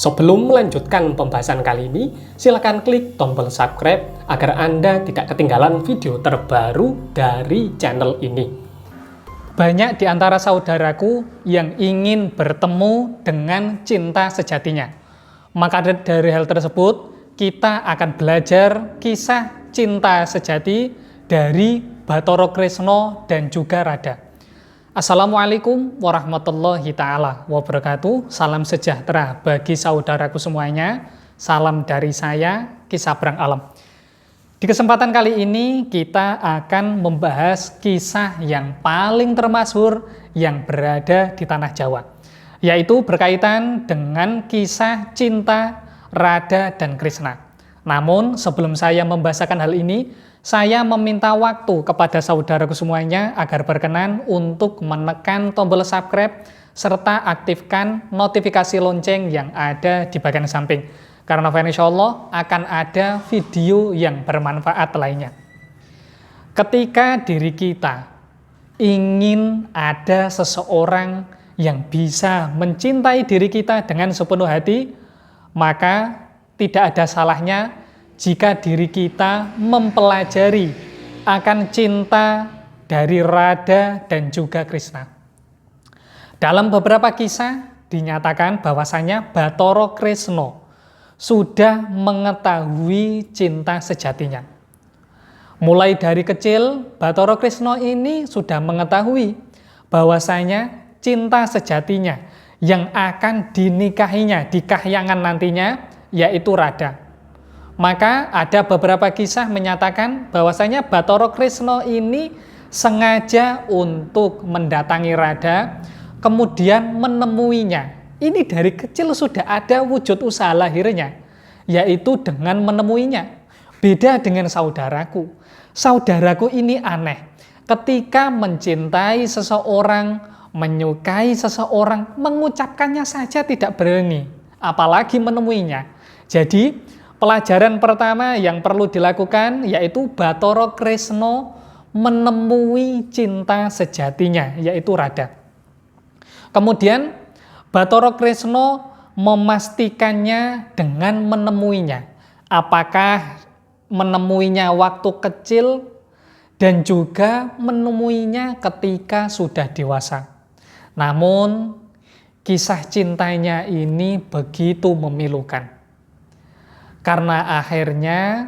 Sebelum melanjutkan pembahasan kali ini, silakan klik tombol subscribe agar Anda tidak ketinggalan video terbaru dari channel ini. Banyak di antara saudaraku yang ingin bertemu dengan cinta sejatinya. Maka dari hal tersebut, kita akan belajar kisah cinta sejati dari Bathara Kresna dan juga Radha. Assalamualaikum warahmatullahi ta'ala wabarakatuh. Salam sejahtera bagi saudaraku semuanya. Salam dari saya, Kisah Brang Alam. Di kesempatan kali ini kita akan membahas kisah yang paling termasyhur yang berada di tanah Jawa, yaitu berkaitan dengan kisah cinta Radha dan Kresna. Namun sebelum saya membahasakan hal ini, saya meminta waktu kepada saudaraku semuanya agar berkenan untuk menekan tombol subscribe serta aktifkan notifikasi lonceng yang ada di bagian samping. Karena insya Allah akan ada video yang bermanfaat lainnya. Ketika diri kita ingin ada seseorang yang bisa mencintai diri kita dengan sepenuh hati, maka tidak ada salahnya jika diri kita mempelajari akan cinta dari Radha dan juga Kresna. Dalam beberapa kisah dinyatakan bahwasanya Bathara Kresna sudah mengetahui cinta sejatinya. Mulai dari kecil, Bathara Kresna ini sudah mengetahui bahwasanya cinta sejatinya yang akan dinikahinya di kahyangan nantinya yaitu Radha. Maka ada beberapa kisah menyatakan bahwasanya Bathara Kresna ini sengaja untuk mendatangi Radha, kemudian menemuinya. Ini dari kecil sudah ada wujud usaha lahirnya, yaitu dengan menemuinya. Beda dengan saudaraku. Saudaraku ini aneh. Ketika mencintai seseorang, menyukai seseorang, mengucapkannya saja tidak berani, apalagi menemuinya. Jadi, pelajaran pertama yang perlu dilakukan yaitu Bathara Kresna menemui cinta sejatinya, yaitu Radha. Kemudian Bathara Kresna memastikannya dengan menemuinya. Apakah menemuinya waktu kecil dan juga menemuinya ketika sudah dewasa. Namun kisah cintanya ini begitu memilukan. Karena akhirnya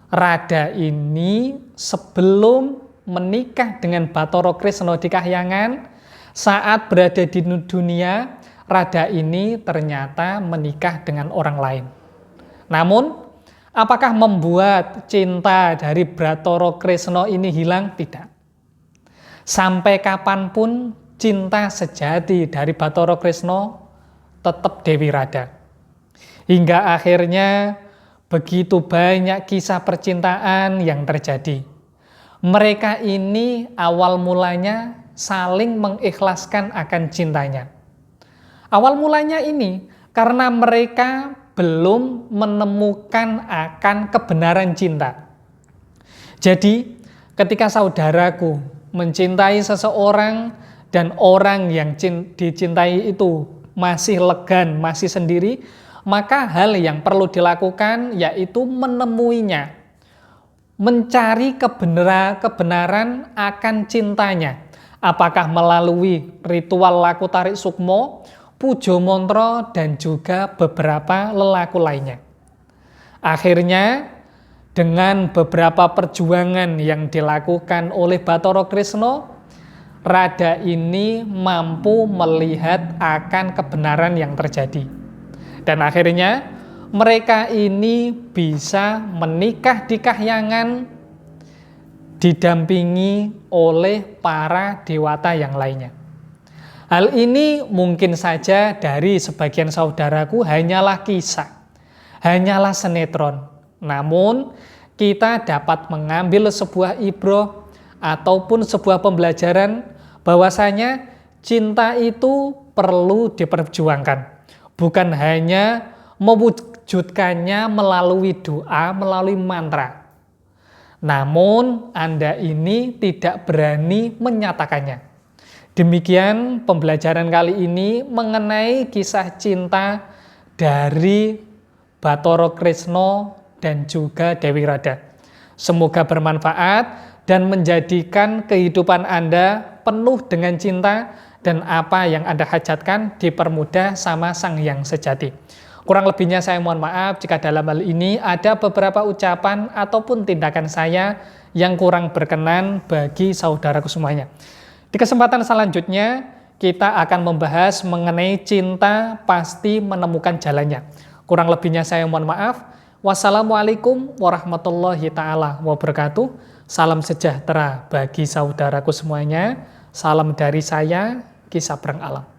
Radha ini sebelum menikah dengan Bathara Kresna di kahyangan, saat berada di dunia, Radha ini ternyata menikah dengan orang lain. Namun, apakah membuat cinta dari Bathara Kresna ini hilang? Tidak. Sampai kapanpun cinta sejati dari Bathara Kresna tetap Dewi Radha. Hingga akhirnya begitu banyak kisah percintaan yang terjadi. Mereka ini awal mulanya saling mengikhlaskan akan cintanya. Awal mulanya ini karena mereka belum menemukan akan kebenaran cinta. Jadi ketika saudaraku mencintai seseorang dan orang yang dicintai itu masih legan, masih sendiri, maka hal yang perlu dilakukan yaitu menemuinya, mencari kebenaran akan cintanya. Apakah melalui ritual laku tarik sukmo, pujo montro, dan juga beberapa lelaku lainnya. Akhirnya, dengan beberapa perjuangan yang dilakukan oleh Bathara Kresna, Radha ini mampu melihat akan kebenaran yang terjadi. Dan akhirnya mereka ini bisa menikah di kahyangan didampingi oleh para dewata yang lainnya. Hal ini mungkin saja dari sebagian saudaraku hanyalah kisah, hanyalah sinetron. Namun kita dapat mengambil sebuah ibrah ataupun sebuah pembelajaran bahwasanya cinta itu perlu diperjuangkan. Bukan hanya mewujudkannya melalui doa, melalui mantra. Namun Anda ini tidak berani menyatakannya. Demikian pembelajaran kali ini mengenai kisah cinta dari Bathara Krisna dan juga Dewi Radha. Semoga bermanfaat dan menjadikan kehidupan Anda penuh dengan cinta dan apa yang Anda hajatkan dipermudah sama Sang Hyang Sejati. Kurang lebihnya saya mohon maaf jika dalam hal ini ada beberapa ucapan ataupun tindakan saya yang kurang berkenan bagi saudaraku semuanya. Di kesempatan selanjutnya kita akan membahas mengenai cinta pasti menemukan jalannya. Kurang lebihnya saya mohon maaf. Wassalamualaikum warahmatullahi taala wabarakatuh. Salam sejahtera bagi saudaraku semuanya. Salam dari saya, Ki Sabrang Alam.